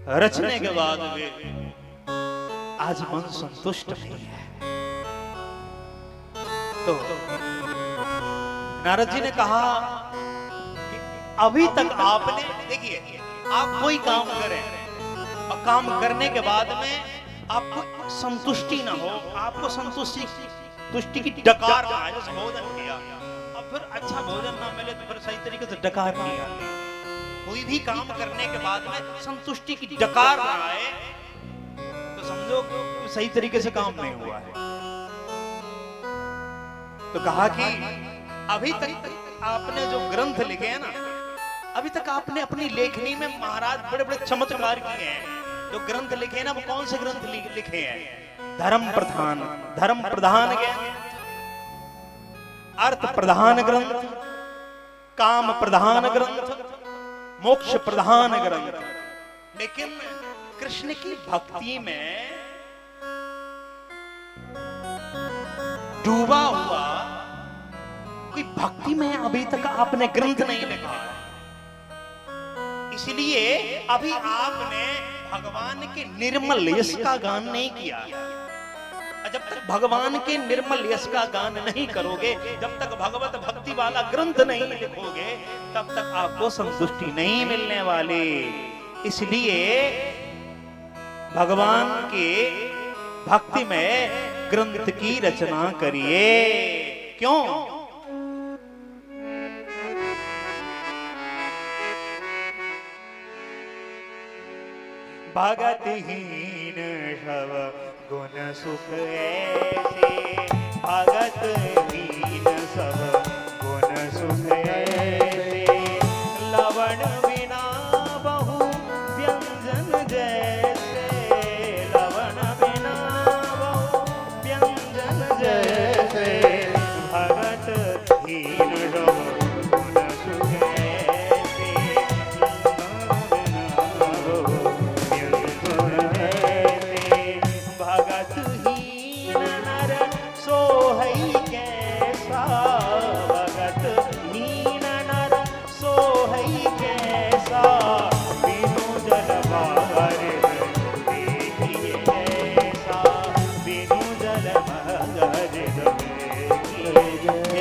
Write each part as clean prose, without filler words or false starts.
रचने के बाद भी आज मन संतुष्ट नहीं है। तो नारद जी ने कहा कि अभी तक आपने, देखिए, आप कोई काम करें और काम करने के बाद में आपको संतुष्टि ना हो, आपको तुष्टि की डकार ना आए। जैसे भोजन किया और फिर अच्छा भोजन ना मिले तो फिर सही तरीके से डकार नहीं आती। कोई भी काम करने के बाद में संतुष्टि की डकार ना आए तो समझो कि सही तरीके से काम नहीं हुआ है। तो कहा कि अभी तक आपने जो ग्रंथ लिखे हैं ना, अभी तक आपने अपनी लेखनी में महाराज बड़े बड़े चमत्कार किए हैं। जो ग्रंथ लिखे हैं ना, वो कौन से ग्रंथ लिखे हैं? धर्म प्रधान ज्ञान, अर्थ प्रधान ग्रंथ, काम प्रधान ग्रंथ, मोक्ष प्रधान ग्रंथ। लेकिन कृष्ण की भक्ति में डूबा हुआ कोई भक्ति में अभी तक आपने ग्रंथ नहीं लिखा। इसलिए अभी आपने भगवान के निर्मल यश का गान नहीं किया। जब तक भगवान के निर्मल यश का गान नहीं करोगे, जब तक भगवत भक्ति वाला ग्रंथ नहीं लिखोगे, तब तक आपको संतुष्टि नहीं मिलने वाली। इसलिए भगवान के भक्ति में ग्रंथ की रचना करिए। क्यों? भगतहीन सब गुण सुख ऐसे, भगतहीन सब गुण सुख ऐसे, लवण बिना बहु व्यंजन जैसे, लवण बिना बहु व्यंजन जैसे, भगतहीन सब गुण सुख ऐसे, भगतहीन नर सोहई कैसा, भगतहीन नर सोहई कैसा, बिनु जल भर देखिए ऐसा, बिनु जल भर देखिए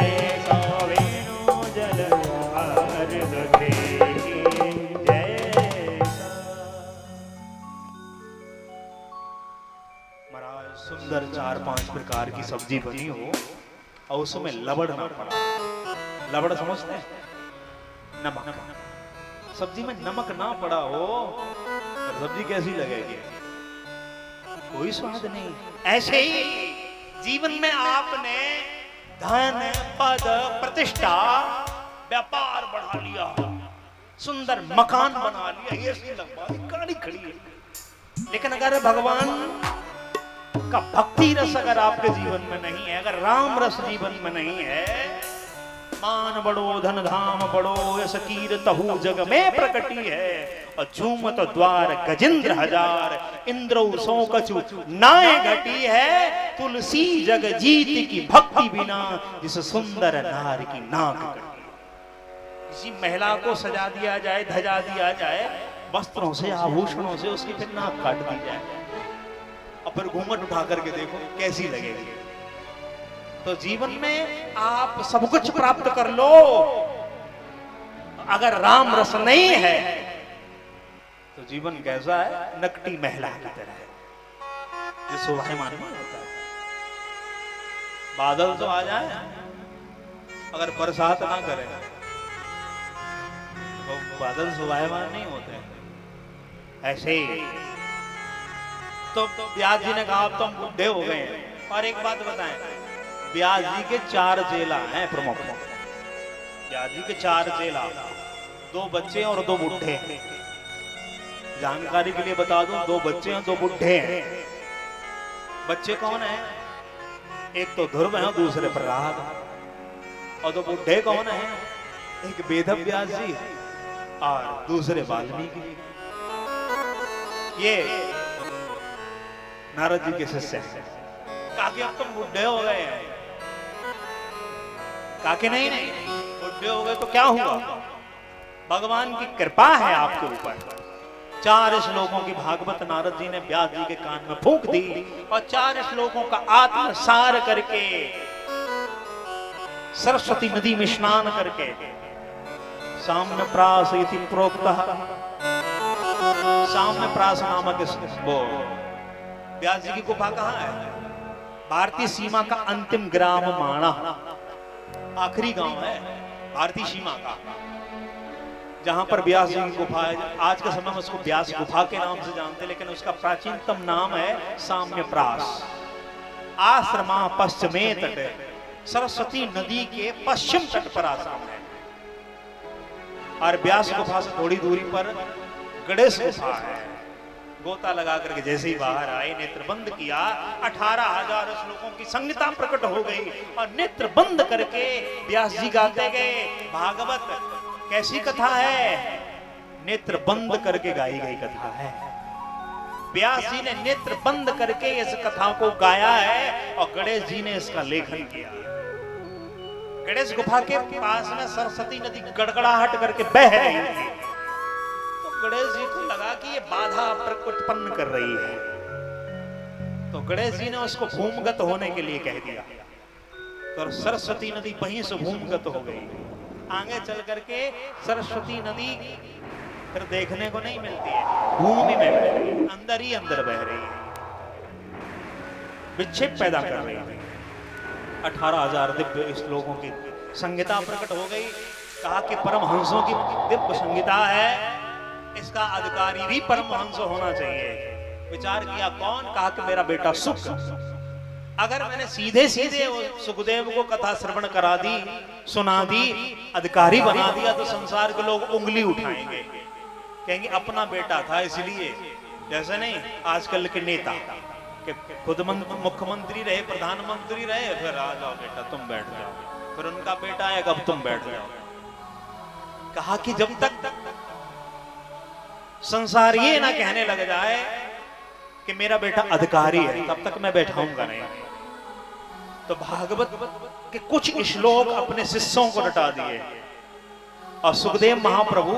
ऐसा, बिनु जल भर देखिए जैसा। महाराज सुंदर 4-5 प्रकार की सब्जी बनी हो और उसमें लवण ना पड़ा। लवण समझते हैं? नमक। सब्जी में नमक ना पड़ा हो तो सब्जी कैसी लगेगी? कोई स्वाद नहीं। ऐसे ही जीवन में आपने धन, पद, प्रतिष्ठा, व्यापार बढ़ा लिया, सुंदर मकान बना लिया, ये सी लगवा दी, गाड़ी खड़ी है, लेकिन अगर भगवान का भक्ति रस अगर आपके जीवन में नहीं है, अगर राम रस जीवन में नहीं है, मान बड़ो धन धाम बड़ो यस कीरतहु जग में प्रकटी है, और झूमत द्वार गजेंद्र हजार, इंद्रो सौ कछु नाय घटी है, तुलसी जग जीत की भक्ति बिना जिस सुंदर नार की नाक कटी। किसी महिला को सजा दिया जाए, धजा दिया जाए वस्त्रों से, आभूषणों से, उसकी फिर नाक काट दी जाए और फिर घूंघट उठा करके देखो कैसी लगेगी। तो जीवन में आप सब कुछ प्राप्त कर लो, अगर राम रस नहीं है तो जीवन कैसा है? नकटी महिला की तरह है, जो शोभायमान होता है। बादल तो आ जाए, अगर बरसात ना करे तो बादल शोभायमान नहीं होते। ऐसे ही तो व्यास जी ने कहा अब तो हम बुढ़े हो गए हैं। और एक बात बताएं, व्यास जी के 4 चेला हैं प्रमुख। व्यास जी के 4 चेला, 2 बच्चे और 2 बुढ़े हैं। जानकारी के लिए बता दूं, 2 बच्चे हैं, 2 बुढ़े हैं। बच्चे कौन है? एक तो ध्रुव है, दूसरे प्रहलाद। और 2 बुढ़े कौन है? एक वेद व्यास जी और दूसरे वाल्मीकि। ये नारद जी के शिष्य हैं। कहा कि अब तुम बुढ़े हो गए हैं। कहा कि नहीं बुढ़े हो गए तो क्या हुआ? भगवान की कृपा है आपके ऊपर। 4 श्लोकों की भागवत नारद जी ने व्यास जी के कान में फूंक दी और 4 श्लोकों का आत्मसार करके सरस्वती नदी में स्नान करके साम्य प्रास इति प्रोक्तः, साम्य प्रास नामक वो व्यास जी की गुफा कहाँ है? भारतीय सीमा का अंतिम ग्राम माणा, आखिरी गांव है भारतीय सीमा का, जहां पर व्यास जी की गुफा है। आज के समय में उसको व्यास गुफा के नाम से जानते, लेकिन उसका प्राचीनतम नाम है साम्य प्रास। आश्रमा पश्चिमे तट, सरस्वती नदी के पश्चिम तट पर आश्रम है। और व्यास गुफा से थोड़ी दूरी पर गणेश गुफा है। गोता लगा करके जैसे ही बाहर आए, नेत्र बंद किया, 18,000 श्लोकों की संहिता प्रकट हो गई और नेत्र बंद करके व्यास जी गाते गए भागवत। कैसी कथा है? नेत्र बंद करके गाई गई कथा है। व्यास जी ने नेत्र बंद करके इस कथा को गाया है और गणेश जी ने इसका लेखन किया। गणेश गुफा के पास में सरस्वती नदी गड़गड़ाहट करके बह रही थी, तो गणेश जी को लगा कि ये बाधा उत्पन्न कर रही है, तो गणेश जी ने उसको भूमिगत होने के लिए कह दिया। तो सरस्वती नदी वहीं से भूमिगत हो गई। आगे चल करके सरस्वती नदी फिर देखने को नहीं मिलती है, भूमि में बह रही है, अंदर ही अंदर बह रही है, विक्षेप पैदा कर रही है। 18,000 दिव्य श्लोकों की संहिता प्रकट हो गई। कहा कि परमहंसों की दिव्य संहिता है, इसका अधिकारी भी परमहंस होना चाहिए। विचार किया कौन? कहा कि मेरा बेटा सुख। अगर मैंने सीधे सीधे सुखदेव को कथा श्रवण करा दी, सुना दी, अधिकारी बना दिया, तो संसार के लोग उंगली उठाएंगे, कहेंगे अपना बेटा था इसलिए। जैसे नहीं आजकल के नेता कि खुद मुख्यमंत्री रहे, प्रधानमंत्री रहे, फिर आ जाओ बेटा तुम बैठ जाओ, फिर उनका बेटा है कब तुम बैठ जाओ। कहा कि जब तक संसार ये ना कहने लग जाए कि मेरा बेटा अधिकारी है, तब तक मैं बैठाऊंगा नहीं। तो भागवत के कुछ श्लोक अपने शिष्यों को रटा दिए और सुखदेव महाप्रभु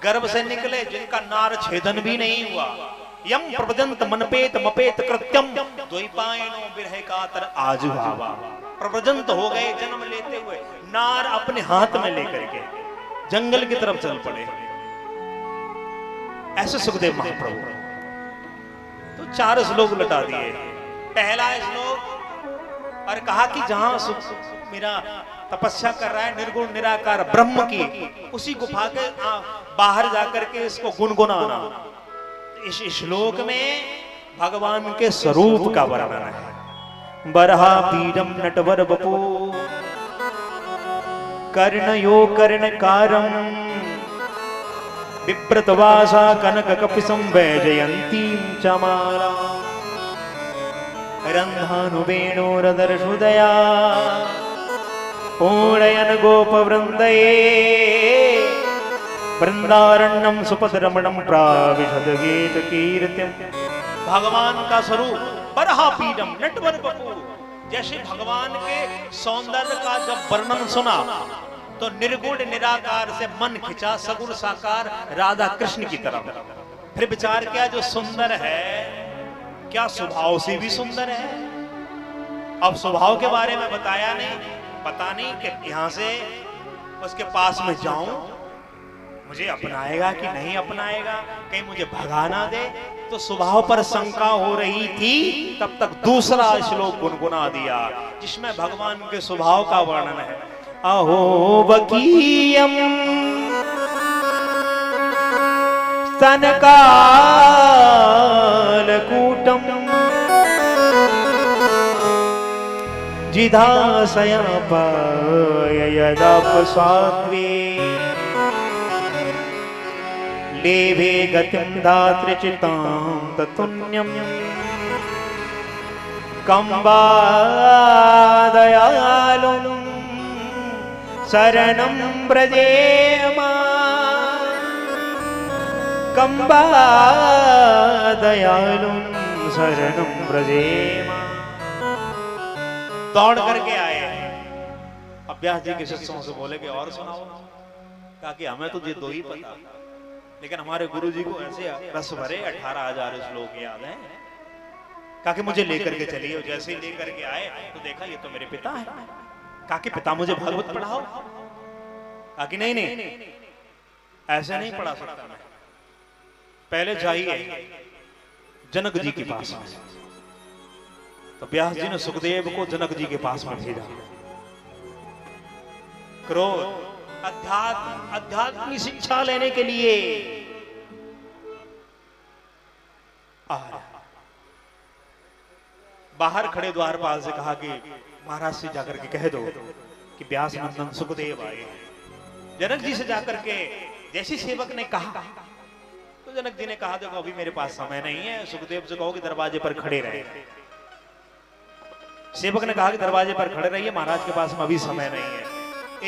गर्भ से निकले जिनका नार छेदन भी नहीं हुआ। यम प्रव्रजंत मनपेत मपेत कृत्यम द्वैपायनो विरह कातर आजुहावा। प्रव्रजंत हो गए जन्म लेते हुए, नार अपने हाथ में लेकर के जंगल की तरफ चल पड़े। ऐसे सुखदेव महाप्रभु। तो 4 श्लोक लटा दिए। पहला श्लोक और कहा कि जहां मेरा तपस्या कर रहा है निर्गुण निराकार ब्रह्म की, उसी गुफा के बाहर जाकर के इसको गुनगुनाना। इस श्लोक में भगवान के स्वरूप का वर्णन है। बरहा पीडम नटवर बपू कर्णयो कर्णकारम विप्रतवासा कनक कपिसं वैजयंती चमाला रंधानुवेणोरदर्शुदया पूर्णयन गोपवृंदये वृंदारण्यम सुपदरमणम प्राविशद गीत कीर्तिम। भगवान का स्वरूप बरहा पीडम नटवर बपू। जैसे भगवान के सौंदर्य का जब वर्णन सुना तो निर्गुण निराकार से मन खिंचा सगुण साकार राधा कृष्ण की तरफ। फिर विचार किया जो सुंदर है क्या स्वभाव से भी सुंदर है? अब स्वभाव के बारे में बताया नहीं, पता नहीं कि यहां से उसके पास में जाऊं, मुझे अपनाएगा कि नहीं अपनाएगा, कहीं मुझे भगाना दे। तो स्वभाव पर शंका हो रही थी, तब तक दूसरा श्लोक गुनगुना दिया जिसमें भगवान के स्वभाव का वर्णन है। अहो बकीयम सनकालकूटम जिधासया पाय यदापस्वाद्वे लेभे गतिं धातृचितां ततुन्यं कंबा दयालुं शरणं व्रजेमा कंबा दयालुं शरणं व्रजेमा। दौड़ करके आए अभ्यास जी के शिष्यों से बोले कि और सुनाओ। कहा कि हमें तो ये 2 ही पता, लेकिन हमारे गुरुजी को ऐसे रस भरे 18,000 श्लोक याद हैं। कहा कि मुझे लेकर के चलिए। जैसे ही लेकर के आए तो देखा ये तो मेरे पिता है। कहा कि पिता मुझे भागवत पढ़ाओ। कहा कि नहीं नहीं ऐसे नहीं पढ़ा सकता मैं, पहले जाइए जनक जी के पास में। तो व्यास जी ने सुखदेव को जनक जी के पास में भेजा। क्रोध अध्यात्म की शिक्षा लेने के लिए बाहर खड़े द्वारपाल से कहा कि महाराज से जाकर के कह दो कि व्यास नंदन सुखदेव आए। जनक जी से जाकर के जैसे सेवक ने कहा तो जनक जी ने कहा देखो अभी मेरे पास समय नहीं है। सुखदेव से कहो कि दरवाजे पर खड़े रहे। सेवक ने कहा कि दरवाजे पर खड़े रहिए, महाराज के पास में अभी समय नहीं है।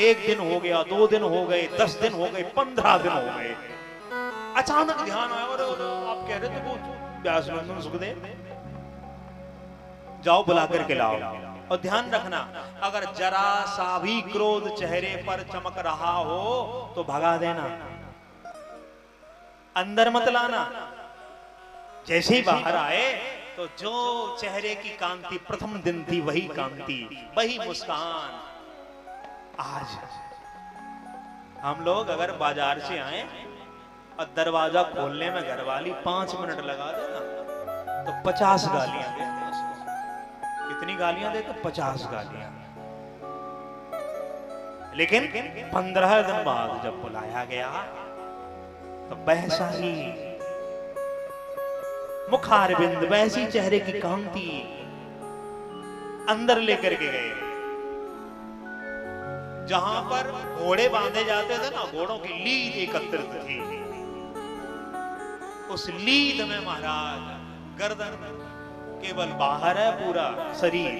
1 दिन हो गया, 2 दिन हो गए, 10 दिन हो गए, 15 दिन हो गए। अचानक ध्यान आया और आप कह रहे थे वो व्यास नंदन सुखदेव, जाओ बुला करके लाओ। और ध्यान रखना अगर जरा सा भी क्रोध चेहरे पर चमक रहा हो तो भगा देना, अंदर मत लाना। जैसे ही बाहर आए तो जो चेहरे की कांति प्रथम दिन थी वही कांति, वही मुस्कान। आज हम लोग अगर बाजार से आए और दरवाजा खोलने में घरवाली 5 मिनट लगा देना तो 50 गालियां देते उसको। कितनी गालियां देते? 50 गालियां। लेकिन 15 दिन बाद जब बुलाया गया तो वैसा ही मुखारबिंद, वैसी चेहरे की कांति अंदर लेकर के गए। जहां पर घोड़े बांधे जाते थे ना, घोड़ों की लीद एकत्रित थी। उस लीद में महाराज गर्दन केवल बाहर है, पूरा शरीर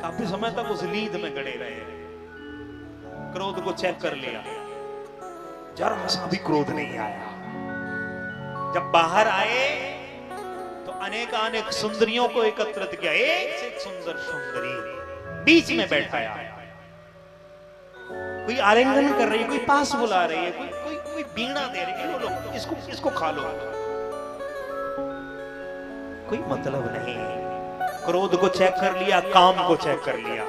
काफी समय तक उस लीद में गड़े रहे। क्रोध को चेक कर लिया, जरा सा भी क्रोध नहीं आया। जब बाहर आए तो अनेक सुंदरियों को एकत्रित किया। एक से एक सुंदर सुंदरी बीच में बैठाया। कोई आलिंगन कर रही है, कोई पास बुला रही है, कोई बीड़ा दे रही है, लो इसको खा लो। कोई मतलब नहीं। क्रोध को चेक कर लिया, काम को चेक कर लिया।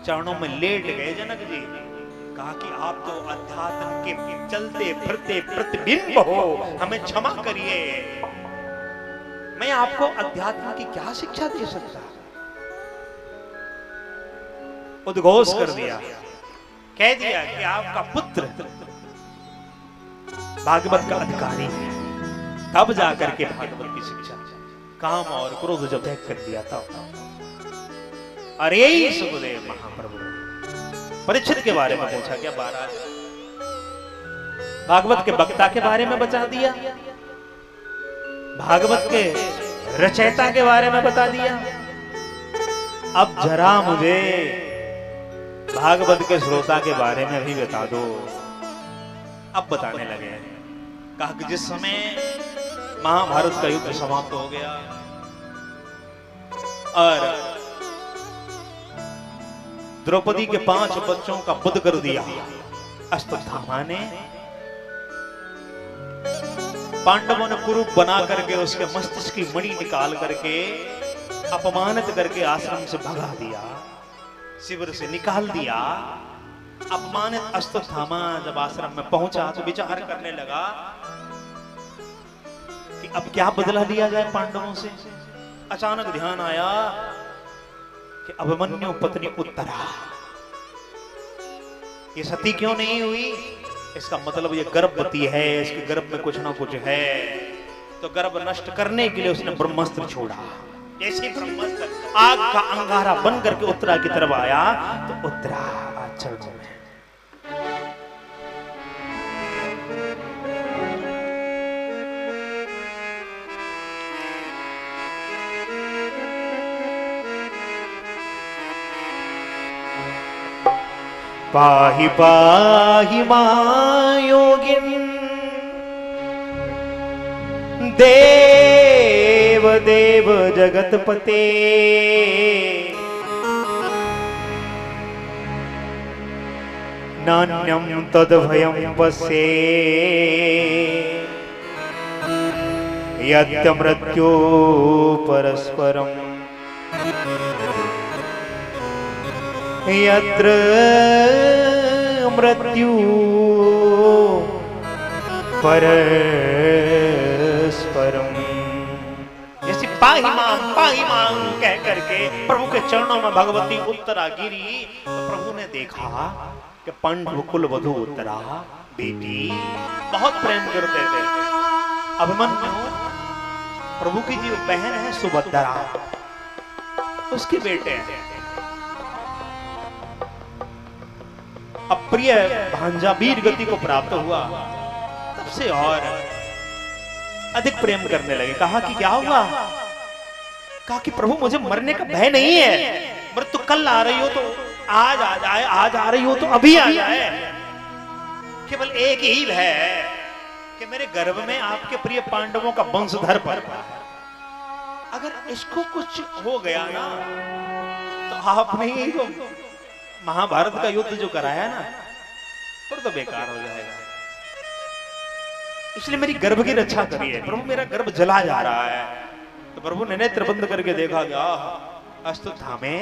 चरणों में लेट गए जनक जी। कहा कि आप तो अध्यात्म के चलते फिरते प्रतिबिंब हो, हमें क्षमा करिए। मैं आपको अध्यात्म की क्या शिक्षा दे सकता? उद्घोष कर दिया, कह दिया कि आपका पुत्र भागवत का अधिकारी है। तब जाकर के भागवत की शिक्षा, काम और क्रोध जब त्याग कर दिया तब। अरे यही सुखदेव महाप्रभु परीक्षित के बारे में पूछा क्या? महाराज भागवत के वक्ता के बारे में बता दिया, भागवत के रचयिता के बारे में बता दिया। अब जरा मुझे भागवत के श्रोता के बारे में भी बता दो। अब बताने लगे। कहा कि जिस समय महाभारत का युद्ध समाप्त हो गया और द्रौपदी के 5 बच्चों का वध कर दिया अश्वत्थामा ने, पांडवों ने कुरूप बना करके उसके मस्तिष्क की मणि निकाल करके अपमानित करके आश्रम से भगा दिया, शिविर से निकाल दिया। अपमानित अश्वत्थामा जब आश्रम में पहुंचा तो विचार करने लगा कि अब क्या बदला लिया जाए पांडवों से। अचानक ध्यान आया कि अभिमन्यु पत्नी उत्तरा ये सती क्यों नहीं हुई? इसका मतलब ये गर्भवती है, इसके गर्भ में कुछ ना कुछ है। तो गर्भ नष्ट करने के लिए उसने ब्रह्मास्त्र छोड़ा। जैसे ब्रह्मास्त्र आग का अंगारा बन करके उत्तरा की तरफ आया तो उत्तरा आंचल में पाहि पाहि मां योगिन देव देव जगतपते। नान्यं तद्भयं पश्ये यत् मृत्यो परस्परम् यत्र मृत्यु परस्परम्। जैसे पाही मां कह करके प्रभु के चरणों में भगवती उत्तरा गिरी तो प्रभु ने देखा कि पांडव कुल वधू उत्तरा बेटी बहुत प्रेम करते थे। अभिमन्यु प्रभु की जो बहन है सुभद्रा उसके बेटे हैं। अप्रिय भांजा वीर गति को प्राप्त हुआ तब से और अधिक प्रेम करने लगे। कहा कि क्या हुआ? कहा कि प्रभु मुझे मरने का भय नहीं है, मृत्यु कल आ रही हो तो आज आ जाए, आज आ रही हो तो अभी आ जाए। केवल एक ही भय है कि मेरे गर्भ में आपके प्रिय पांडवों का वंशधर पर अगर इसको कुछ हो गया ना तो आपने ही तो महाभारत का युद्ध जो कराया ना फिर तो बेकार हो जाएगा। इसलिए मेरी गर्भ की रक्षा करिए प्रभु, मेरा गर्भ जला जा रहा है। तो प्रभु ने नेत्र बंद करके देखा गया अस्तु थामे,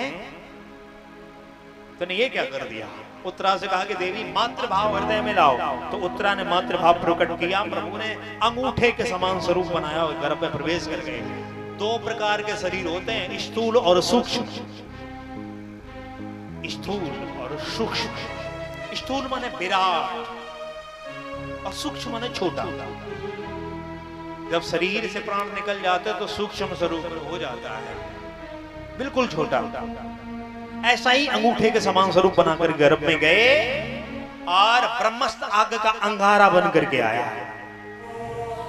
तो ने ये क्या कर दिया? उत्तरा से कहा कि देवी मातृभाव हृदय में लाओ। तो उत्तरा ने मातृभाव प्रकट किया। प्रभु ने अंगूठे के समान स्वरूप बनाया और गर्भ में प्रवेश कर गए। दो प्रकार के शरीर होते हैं, स्थूल और सूक्ष्म। स्थूल और सूक्ष्म। स्थूल माने विराट और सूक्ष्म माने छोटा। जब शरीर से प्राण निकल जाते तो सूक्ष्म स्वरूप हो जाता है, बिल्कुल छोटा। ऐसा ही अंगूठे के समान स्वरूप बनाकर गर्भ में गए और ब्रह्मस्त्र आग का अंगारा बन करके आया।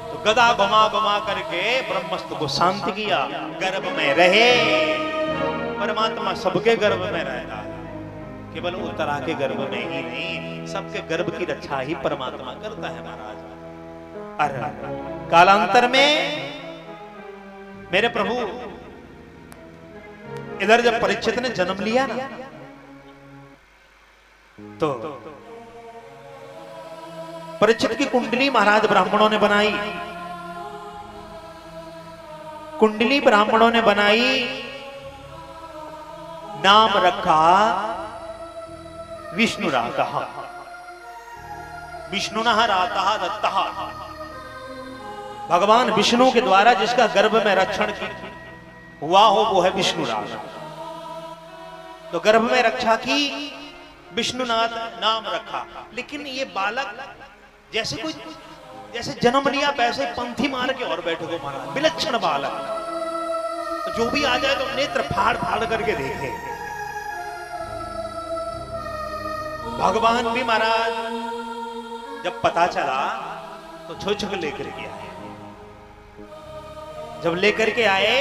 तो गदा घुमा करके ब्रह्मस्त्र को शांत किया, गर्भ में रहे। परमात्मा सबके गर्भ में रहता है, केवल उत्तरा के गर्भ में ही नहीं, सबके गर्भ की रक्षा ही परमात्मा करता है महाराज। अरे कालांतर में मेरे प्रभु इधर जब परीक्षित ने जन्म लिया ना तो परीक्षित की कुंडली महाराज ब्राह्मणों ने बनाई। कुंडली ब्राह्मणों ने बनाई, नाम रखा विष्णु रातः, विष्णुनः रातः दत्तः। भगवान विष्णु के द्वारा जिसका गर्भ में रक्षण हुआ हो वो है विष्णुनाथ। तो गर्भ में रक्षा की, विष्णुनाथ नाम रखा। लेकिन ये बालक जैसे जन्म लिया वैसे पंथी मार के और बैठे को महाराज, विलक्षण बालक। तो जो भी आ जाए तो नेत्र फाड़ फाड़ करके देखे। भगवान भी महाराज जब पता चला तो छुक लेकर के आए। जब लेकर के आए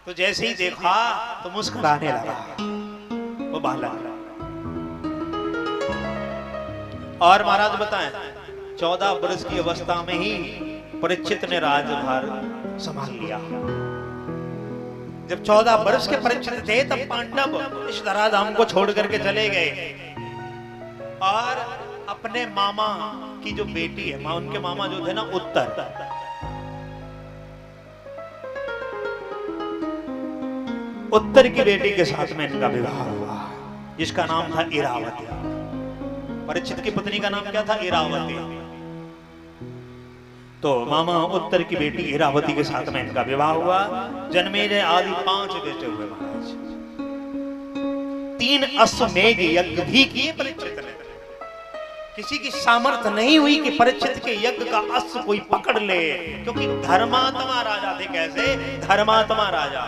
तो जैसे ही देखा तो मुस्कुराने लगा वो बालक। और महाराज बताएं 14 वर्ष की अवस्था में ही परीक्षित ने राजभार संभाल लिया। जब 14 वर्ष के परीक्षित थे तब पांडव इस धराधाम को छोड़ करके चले गए और अपने मामा की जो बेटी है, उनके मामा जो थे ना उत्तर, उत्तर की बेटी के साथ में इनका विवाह हुआ, जिसका नाम था इरावती। परीक्षित की पत्नी का नाम क्या था? इरावती। तो मामा उत्तर की बेटी इरावती के साथ में इनका विवाह हुआ। जन्मेजय आदि 5 बेटे हुए महाराज। 3 अश्वमेध यज्ञ भी किए परीक्षित ने। किसी की सामर्थ्य नहीं हुई कि परीक्षित के यज्ञ का अश्व कोई पकड़ ले, क्योंकि धर्मात्मा राजा थे। कैसे धर्मात्मा राजा?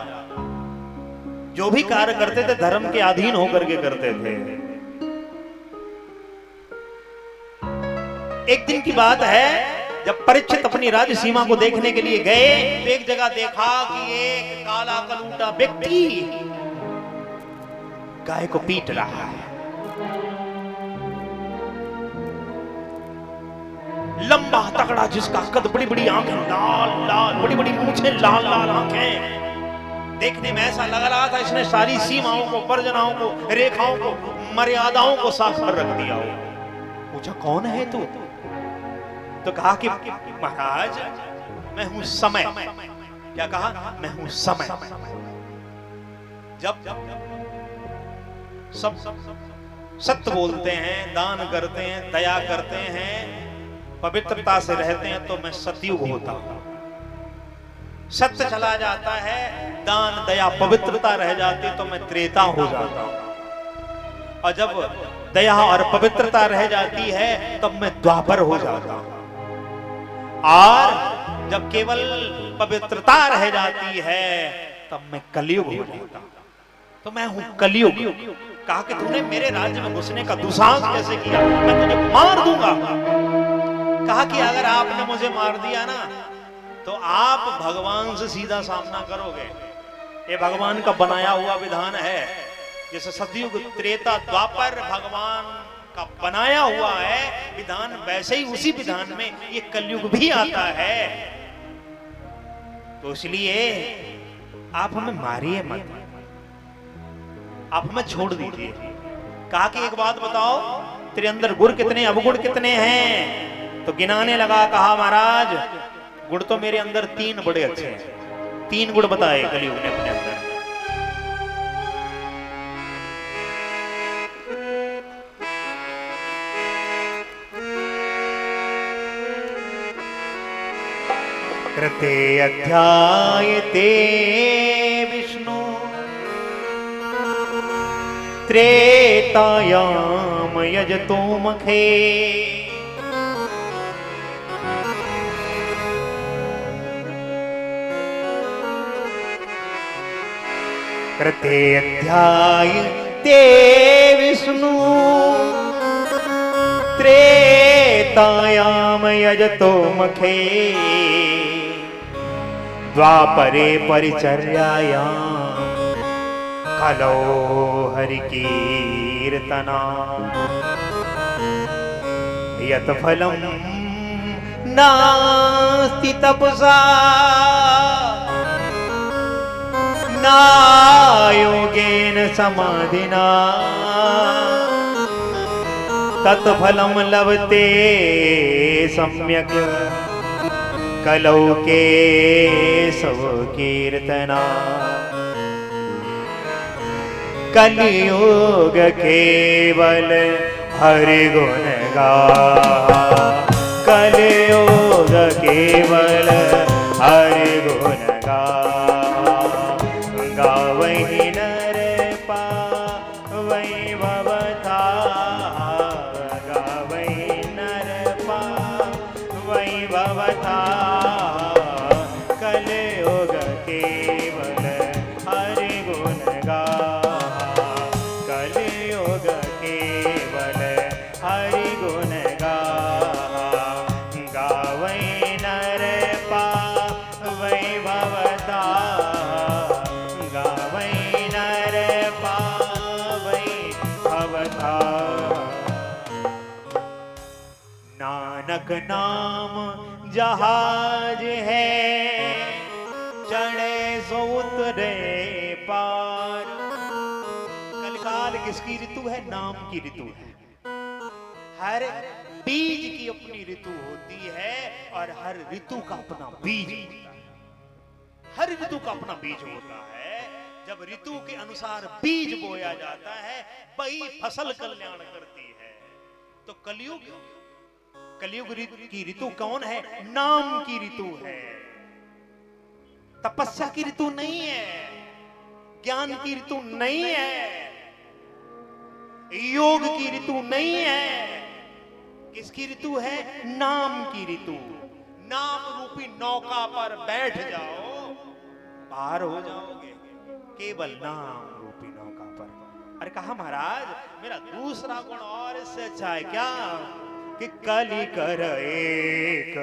जो भी कार्य करते थे धर्म के अधीन होकर के करते थे। एक दिन की बात है जब परीक्षित अपनी राज्य सीमा को देखने के लिए गए तो एक जगह देखा कि एक काला कलूटा व्यक्ति गाय को पीट रहा है। लंबा तगड़ा, जिसका कद, बड़ी बड़ी आंखें, लाल लाल, बड़ी बड़ी मूंछें, लाल लाल आंखें। देखने में ऐसा लग रहा था इसने सारी सीमाओं को, वर्जनाओं को, रेखाओं को मर्यादाओं को साफ कर रख दिया हो। पूछा कौन है तू? तो कहा कि महाराज मैं हूं समय। क्या कहा? मैं हूं समय। जब सब सत्य बोलते हैं, दान करते हैं, दया करते हैं, पवित्रता से रहते हैं तो मैं सतयुग होता हूं। सत्य चला जाता है, दान दया पवित्रता रह जाती है तो मैं त्रेता हो जाता हूं। और जब दया और पवित्रता रह जाती है तब मैं द्वापर हो जाता हूं। और जब केवल पवित्रता रह जाती है तब मैं कलयुग हो जाता हूं। तो मैं हूं कलयुग। कहा कि तूने मेरे राज्य में घुसने का दुस्साहस कैसे किया? मैं तुझे मार दूंगा। कहा कि अगर आपने मुझे मार दिया ना तो आप भगवान से सीधा सामना करोगे। ये भगवान का बनाया हुआ विधान है। जैसे सतयुग त्रेता द्वापर भगवान का बनाया हुआ है विधान, वैसे ही उसी विधान में ये कलयुग भी आता है। तो इसलिए आप हमें मारिए मत, आप हमें छोड़ दीजिए। कहा कि एक बात बताओ, तेरे अंदर गुण कितने, अवगुण कितने हैं? तो गिनाने लगा। कहा महाराज गुण तो मेरे अंदर 3 बड़े अच्छे हैं। 3 गुण बताए कलयुग ने अपने अंदर। कृते अध्यायते विष्णु त्रेतायाम यजतो मखे। कृते अध्यायते विष्णु त्रेतायाम यजतो मखे। द्वापरे परिचर्यायाम कलो हरि कीर्तना। यत् फलं नास्ति तपसा न योगेन समाधिना। तत्फलं लभते सम्यक् कलौ केशव कीर्तना। कलियुग केवल हरि गुण गा। कलियुग केवल हरि गुण गा। गावहि नर पावै भवथा। गावहि नर पावै भवथा। कलियुग केवल हरि गुण गा। कलियुग केवल हरि गुण गा। गावै नर पावै भवता। गावै नर पावै भवता। नानक नाम जहाज है चढ़े सो उतरे पार। कलकाल किसकी ऋतु है? नाम की ऋतु है। हर बीज की अपनी ऋतु होती है और हर ऋतु का अपना बीज होता है। हर ऋतु का अपना बीज होता है। जब ऋतु के अनुसार बीज बोया जाता है वही फसल कल्याण करती है। तो कलयुग की ऋतु कौन है? नाम की ऋतु है। तपस्या की ऋतु नहीं है, ज्ञान की ऋतु नहीं है, योग की ऋतु नहीं है। किसकी ऋतु है? नाम की ऋतु। नाम रूपी नौका पर बैठ जाओ, पार हो जाओगे केवल नाम रूपी नौका पर। अरे कहा महाराज मेरा दूसरा गुण और इससे अच्छा है क्या? कि कलि कर एक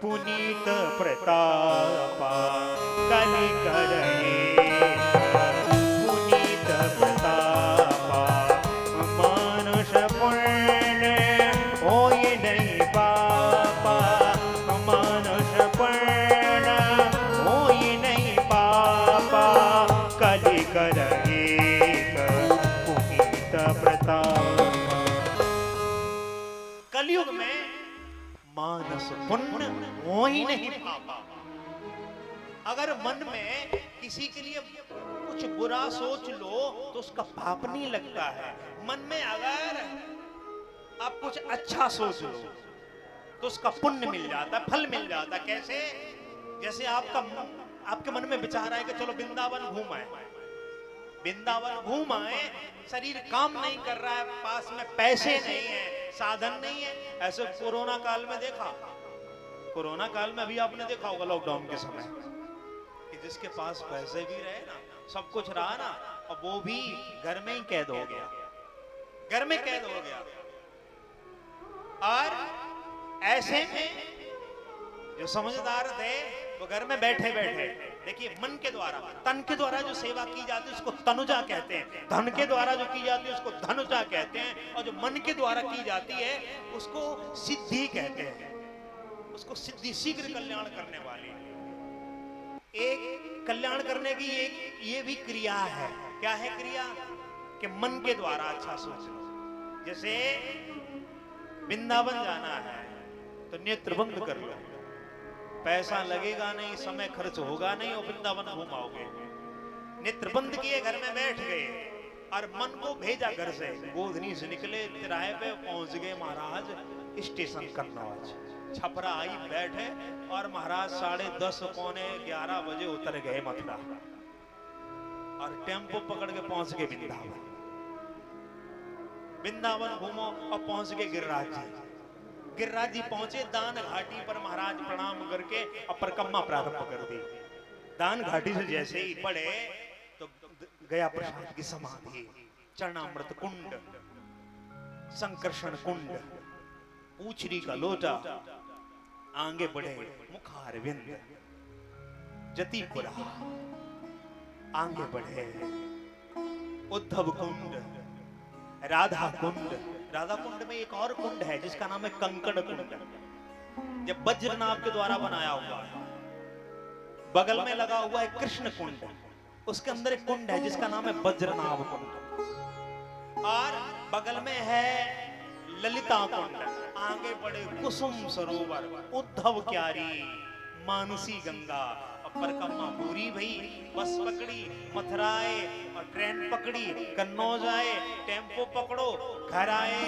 पुनीत प्रतापा। कलि कर एक पुनीत प्रतापा। मानुष पुण्य होय नहीं पापा। मानुष पुण्य होय नहीं पापा। कलि कर एक पुनीत प्रतापा। मानस पुण्य हो ही नहीं पापा। अगर मन में किसी के लिए कुछ बुरा सोच लो तो उसका पाप नहीं लगता है। मन में अगर आप कुछ अच्छा सोच लो तो उसका पुण्य मिल जाता है, फल मिल जाता है। कैसे? जैसे आपके मन में विचार आए कि चलो वृंदावन घूम आए, वृंदावन घूम आए, शरीर काम नहीं कर रहा है, पास में पैसे नहीं है, साधन नहीं है। ऐसे कोरोना काल में देखा, कोरोना काल में अभी आपने देखा होगा लॉकडाउन के समय कि जिसके पास पैसे भी रहे ना, सब कुछ रहा ना, और वो भी घर में ही कैद हो गया, घर में कैद हो गया। और ऐसे में जो समझदार थे वो घर में बैठे बैठे, देखिए मन के द्वारा, तन के द्वारा जो सेवा की जाती है उसको तनुजा कहते हैं, धन के द्वारा जो की जाती है उसको धनुजा कहते हैं, और जो मन के द्वारा की जाती है उसको सिद्धि कहते हैं, उसको सिद्धि, शीघ्र कल्याण करने वाली। एक कल्याण करने की एक ये भी क्रिया है। क्या है क्रिया? कि मन के द्वारा अच्छा सोच लो। जैसे वृंदावन जाना है तो नेत्र बंद कर लो, पैसा लगेगा नहीं, समय खर्च होगा नहीं, और वृंदावन घूम आओगे। नेत्र बंद किए, घर में बैठ गए और मन को भेजा घर से, गोधनी से निकले, तिराहे पे पहुंच गए महाराज स्टेशन कन्नौज। छपरा आई, बैठे, और महाराज 10:30 पौने 11 बजे उतर गए मथुरा, और टेम्पो पकड़ के पहुंच गए वृंदावन। वृंदावन घूमो और पहुंच गए गिरिराज जी। गिरिराज जी पहुंचे, दान घाटी पर महाराज प्रणाम करके और परिक्रमा प्रारंभ कर दी। दान घाटी से जैसे ही पड़े तो गया प्रसाद की समाधि, चरणामृत कुंड, संकर्षण कुंड, पूछरी का लोटा, आगे बढ़े मुखारविंद, जतिपुरा, आगे बढ़े उद्धव कुंड, राधा कुंड। राधा कुंड में एक और कुंड है जिसका नाम है कंकड़ कुंड, जब वज्रनाभ के द्वारा बनाया हुआ है। बगल में लगा हुआ है कृष्ण कुंड, उसके अंदर एक कुंड है जिसका नाम है वज्रनाभ कुंड, और बगल में है ललिता कुंड। आगे बढ़े कुसुम सरोवर, उद्धव क्यारी, मानसी गंगा, और परिक्रमा पूरी भई। बस पकड़ी, मथुरा आए, और ट्रेन पकड़ी, कन्नौज आए, टेम्पो पकड़ो, घर आए,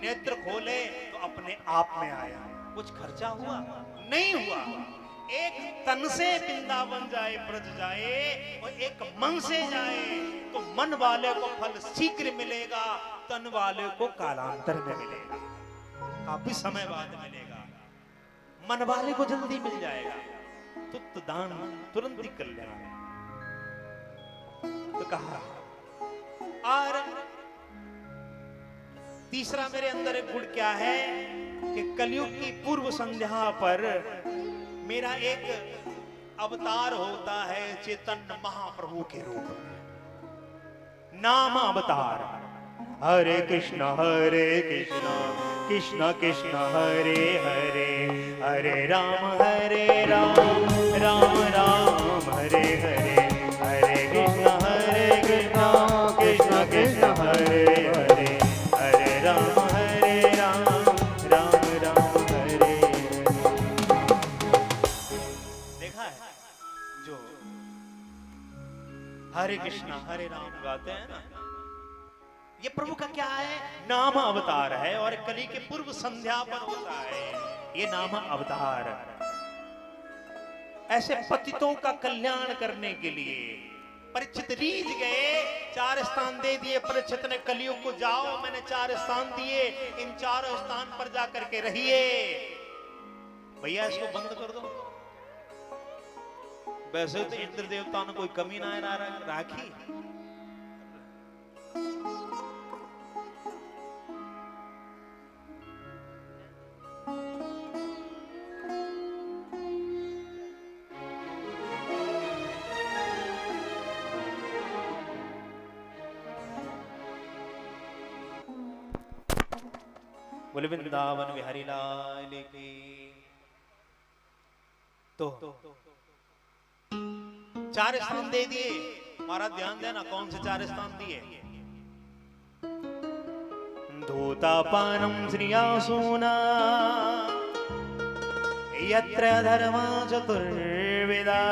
नेत्र खोले तो अपने आप में आया। कुछ खर्चा हुआ? नहीं हुआ। एक तन से वृंदावन जाए, ब्रज जाए, और एक मन से जाए तो मन वाले को फल शीघ्र मिलेगा, तन वाले को कालांतर में मिलेगा, काफी समय बाद मिलेगा। मन वाले को जल्दी मिल जाएगा, तुत दान तुरंत ही कल्याण। तो कहा, और तीसरा मेरे अंदर एक गुण क्या है कि कलयुग की पूर्व संध्या पर मेरा एक अवतार होता है चैतन्य महाप्रभु के रूप में, नाम अवतार। हरे कृष्ण कृष्ण कृष्ण हरे हरे, हरे राम राम राम हरे हरे, हरे कृष्ण कृष्ण कृष्ण हरे हरे, हरे राम राम राम हरे। देखा है जो हरे कृष्ण हरे राम गाते हैं ना, ये प्रभु का क्या है? नाम अवतार है, और कली के पूर्व संध्या पर होता है ये नाम अवतार। ऐसे पतितों का कल्याण करने के लिए परीक्षित रीझ गए, 4 स्थान दे दिए परीक्षित ने कलियुग को, जाओ मैंने 4 स्थान दिए, इन 4 स्थान पर जाकर के रहिए। भैया इसको बंद कर दो। वैसे तो इंद्र देवता ने कोई कमी ना राखी, बोले वृंदावन बिहारी लाल की। तो 4 स्थान दे दिए महाराज, ध्यान देना कौन से 4 स्थान दिए। धूतापानम श्रियासूना यत्र अधर्मा चतुर्विधा,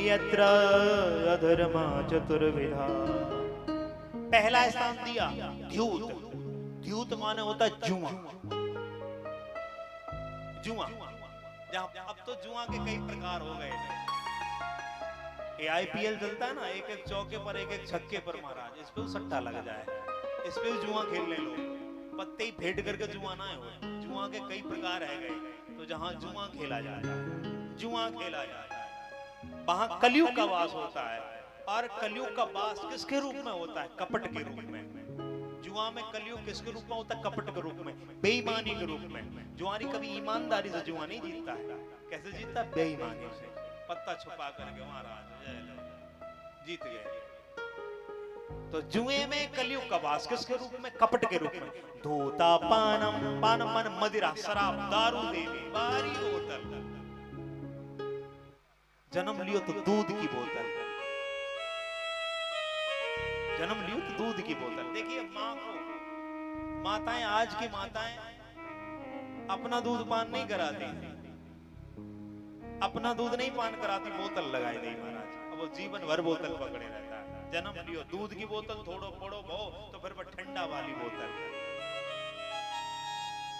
यत्र अधर्मा चतुर्विधा। पहला स्थान दिया द्यूत। द्यूत माने होता जुआ। जुआ, जहां अब तो जुआ के कई प्रकार हो गए। ये आईपीएल चलता है ना, एक एक चौके पर एक एक छक्के पर महाराज, इस पे सट्टा लग जाए, इस पे जुआ खेलने लोग, पत्ते ही फेंट करके जुआ ना हो। जुआ के कई प्रकार रह गए। तो जहां जुआ खेला जाता है, जुआ खेला जाता है, वहां कलयुग का वास होता है। और कलयुग का वास किसके रूप में होता है? कपट के रूप में। जुआ में कलयुग किसके रूप में होता है? कपट के रूप में, बेईमानी के रूप में। जुआरी कभी ईमानदारी से जुआ नहीं जीतता है। कैसे जीतता है? बेईमानी से, पत्ता छुपा करके महाराज जीत गए। तो जुए में कलयुग का वास किसके रूप में? कपट के रूप में। धूता पानम, पानम मन मदिरा, शराब, दारू देवी, बारी बोतल। जन्म लियो तो दूध की बोतल, जन्म लियो तो दूध की बोतल। देखिए माँ को, माताएं, आज की माताएं अपना दूध पान नहीं कराती, अपना दूध नहीं पान कराती, बोतल लगाई नहीं महाराज। अब वो जीवन भर बोतल पकड़े रहता है। जन्म लियो दूध की बोतल, थोड़ो बड़ो भो तो फिर ठंडा वाली बोतल,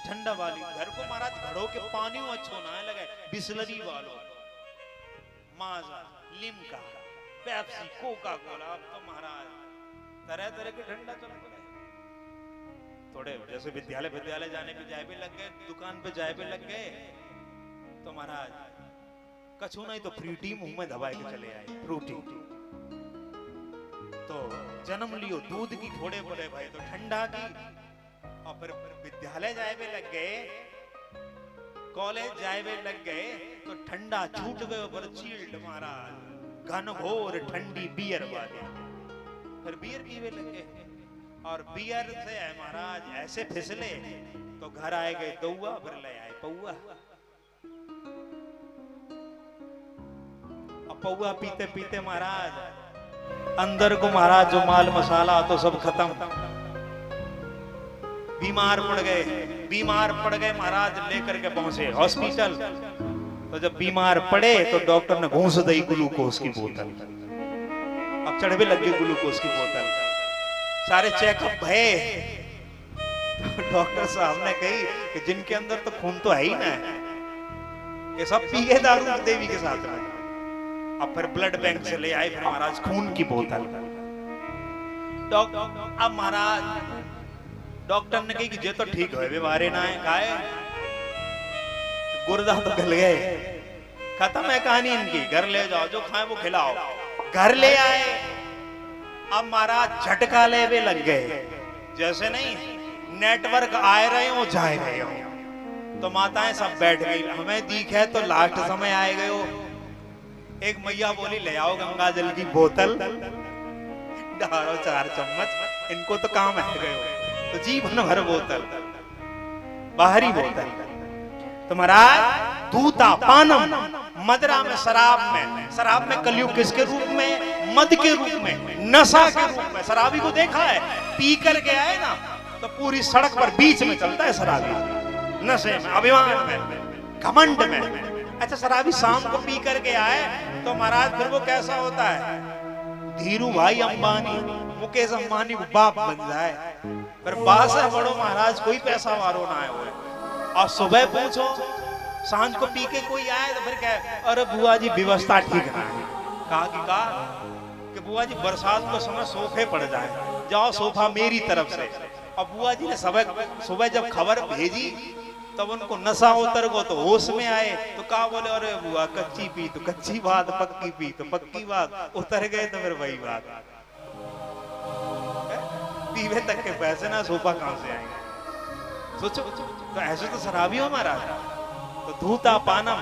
ठंडा वाली। घर को महाराज घड़ों के पानी अच्छो ना लगे, बिस्लरी वालों, माजा, लिम्का, पेप्सी, कोका कोला। अब तो महाराज तरह तरह के ठंडा चल गए। थोड़े जैसे विद्यालय जाने पे जाए भी लग गए, दुकान पे जाए भी लग गए, तो महाराज कछु नहीं तो फ्रूटी मुंह में दबाए के चले आए, फ्रूटी। तो जन्म लियो दूध की, थोड़े बड़े भाई तो ठंडा की। और फिर विद्यालय जाए भी लग गए, कॉलेज जाए भी लग गए, तो ठंडा छूट गए पर चील्ड महाराज, घनघोर ठंडी बियर वाली। फिर बियर पीवे लग गए, और बियर से महाराज ऐसे फिसले तो घर आए गए दौआ, फिर ले आए पौआ। अब पौआ पीते पीते महाराज अंदर को महाराज जो माल मसाला तो सब खत्म। बीमार पड़ गए महाराज, लेकर के पहुंचे हॉस्पिटल। तो जब बीमार पड़े तो डॉक्टर ने घूंस दी ग्लूकोज की बोतल। अब चढ़वे लग गई ग्लूकोज की बोतल, सारे चेकअप भये। तो डॉक्टर साहब ने कही कि जिनके अंदर तो खून तो है ही ना, ये सब पी गए दारू देवी के साथ में। अब फिर ब्लड बैंक से ले आए फिर महाराज खून की बोतल। अब महाराज डॉक्टर ने कही कि जे तो ठीक है, बीमारी ना है, खाए गुर्दा तो गल गए, खत्म है कहानी इनकी, घर ले जाओ, जो खाए वो खिलाओ। घर ले आए, अब महाराज झटका लेवे लग गए, जैसे नहीं नेटवर्क आए रहे हो जाए रहे हो। तो माताएं सब बैठ गई, हमें दीख है तो लास्ट समय आए गए हो। एक मैया बोली ले आओ गंगा जल की बोतल, डालो 4 चम्मच, इनको तो काम है गए हो। तो जीवन भर बोतल, बाहरी बोतल। तो महाराज दूता पानम, मदरा में, शराब में कलयुग किसके रूप में? मद के रूप में, नशा के रूप में। शराबी को देखा है पी करके आए ना तो पूरी सड़क पर बीच में चलता है शराबी, नशे में, अभिमान में, घमंड में। अच्छा शराबी शाम को पी करके आए तो महाराज फिर वो कैसा होता है? धीरू भाई अंबानी, मुकेश अंबानी को बाप बन जाए। पर बास है बड़ो महाराज, कोई पैसा वारो ना है। और सुबह पूछो, सांझ को पी के कोई आए तो फिर कहे अरे बुआ जी व्यवस्था ठीक ना है। कहा कि बुआ जी बरसात को समय सोफे पड़ जाए, जाओ सोफा मेरी तरफ से। अब बुआ जी ने सुबह जब खबर भेजी तब उनको नशा उतर गो तो होश में आए। तो कहा बोले अरे बुआ कच्ची पी तो कच्ची बात, पक्की पी तो पक्की बात। उतर गए तो फिर वही बात, पीवे तक के पैसे ना, सोफा कहां से आएंगे? सोचो, तो ऐसे तो शराबी हो महाराज। तो धूता पानम,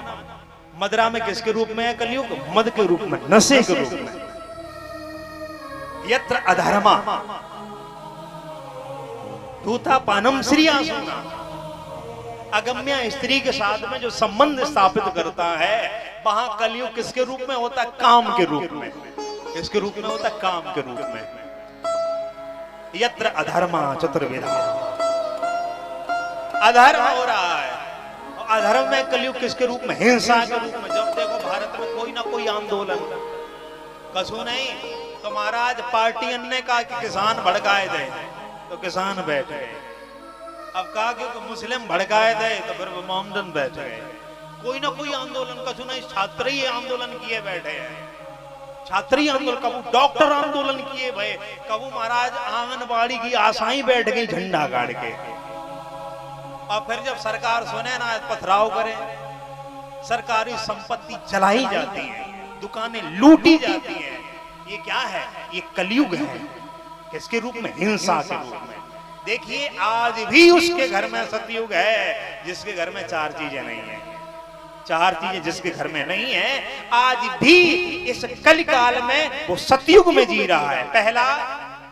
मदरा में किसके रूप में है कलयुग? मद के रूप में, नशे के रूप में। यत्र अधर्मा धूता पानम श्री आसुना, अगम्य स्त्री के साथ में जो संबंध स्थापित करता है, वहां कलयुग किसके रूप में होता है? काम के रूप में। किसके रूप में होता है? काम के रूप में। यत्र अधर्मा चतुर्विधा, अधर्म हो रहा है। अधर्म में कलयुग किसके रूप में? हिंसा के रूप में। जब देखो भारत में कोई ना कोई आंदोलन, कसू नहीं तो महाराज पार्टी ने कहा कि किसान भड़काए थे तो किसान बैठ गए। अब कहा कि मुस्लिम भड़काए थे तो फिर मोमडन बैठ गए। कोई ना कोई आंदोलन, कसू नहीं छात्र ही आंदोलन किए बैठे हैं। छात्री आंदोलन, कबू डॉक्टर आंदोलन किए भाई, कबू महाराज आंगनबाड़ी की आशाएं बैठ गई झंडा गाड़ के। और फिर जब सरकार सुने ना पथराव करे, सरकारी संपत्ति जलाई जाती है, दुकानें लूटी जाती हैं। ये क्या है? ये कलयुग है। किसके रूप में? हिंसा के रूप में। देखिए आज भी उसके घर में सतयुग है जिसके घर में चार चीजें नहीं है। चार चीजें जिसके घर में नहीं है, आज भी इस कलिकाल में वो सतयुग में जी रहा है। पहला,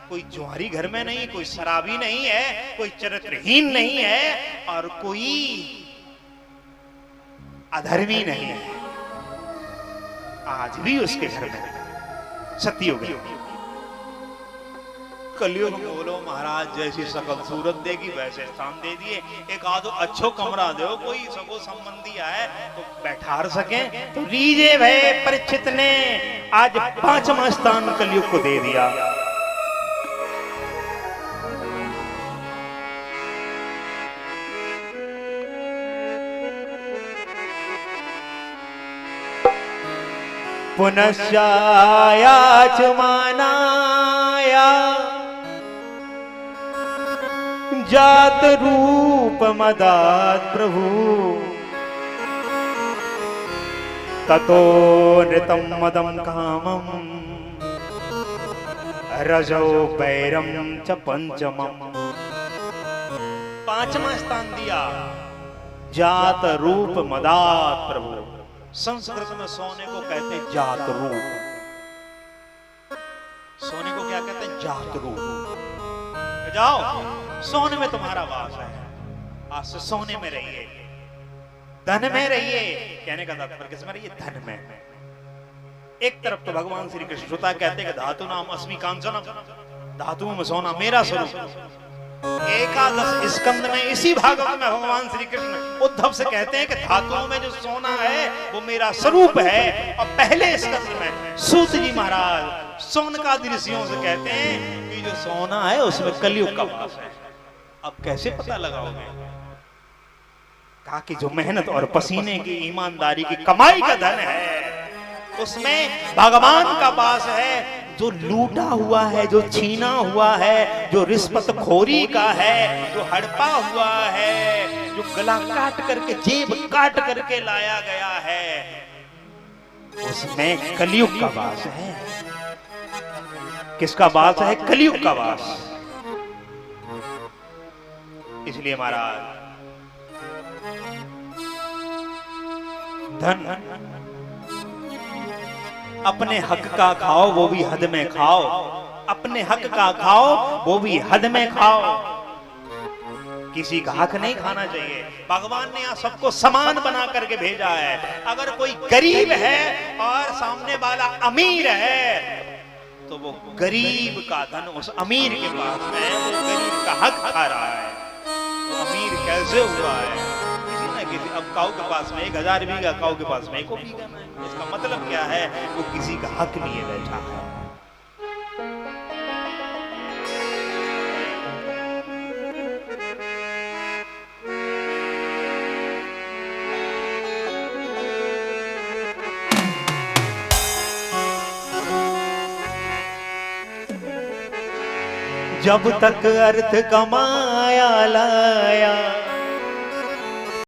कोई जुआरी घर में नहीं, कोई शराबी नहीं है, कोई चरित्रहीन नहीं है और कोई अधर्मी नहीं है। आज भी उसके घर में सतयुग है। कलयुग बोलो महाराज जैसी सकल सूरत देगी वैसे स्थान दे दिए। एक आधो अच्छो कमरा दो, कोई सगो संबंधी आए तो बैठार सके। तो रीजे भय परीक्षित ने आज 5वां स्थान कलयुग को दे दिया। पुनश्चायाच मानाया जात रूप मदात प्रभु ततो नृतं मदं कामं रजो वैरम च पंचमम। 5वां स्थान दिया जात रूप मदात प्रभु। संस्कृत में सोने को कहते हैं जात रूप। सोने को क्या कहते हैं? जात रूप। जाओ सोने में तुम्हारा वास है, आज से सोने में रहिए, धन में रहिए। कहने का तात्पर्य किस में रहिए? धन में। एक तरफ तो भगवान श्री कृष्ण श्रुता कहते हैं कि धातु नाम अस्मि कांचनम, धातुओं में सोना मेरा स्वरूप। एकादश स्कंद में इसी भागवत में भगवान श्री कृष्ण उद्धव से कहते हैं कि धातुओं में जो सोना है वो मेरा स्वरूप है। और पहले स्कंद में सूत जी महाराज सोनका ऋषियों से कहते हैं कि जो सोना है उसमें कलयुग का वास है। अब कैसे पता लगाओगे? कहा कि जो मेहनत और पसीने की, ईमानदारी की कमाई का धन है उसमें भगवान का वास है। जो लूटा हुआ है, जो छीना हुआ है, जो रिश्वत खोरी का है, जो हड़पा हुआ है, जो गला काट करके, जेब काट करके लाया गया है, उसमें कलयुग का वास है। किसका वास है? कलयुग का वास। इसलिए महाराज धन अपने हक का खाओ वो भी हद में खाओ, अपने हक का खाओ वो भी हद में खाओ। किसी का हक नहीं खाना चाहिए। भगवान ने यहाँ सबको समान बना करके भेजा है। अगर कोई गरीब है और सामने वाला अमीर है तो वो गरीब का धन उस अमीर के पास है, वो गरीब का हक खा रहा है। वो अमीर कैसे हुआ है? किसी अब काऊ के पास में 1000 बीघा, काऊ के पास में 1 बीघा में। इसका मतलब क्या है? वो किसी का हक लिए बैठा है। जब तक अर्थ कमाया लाया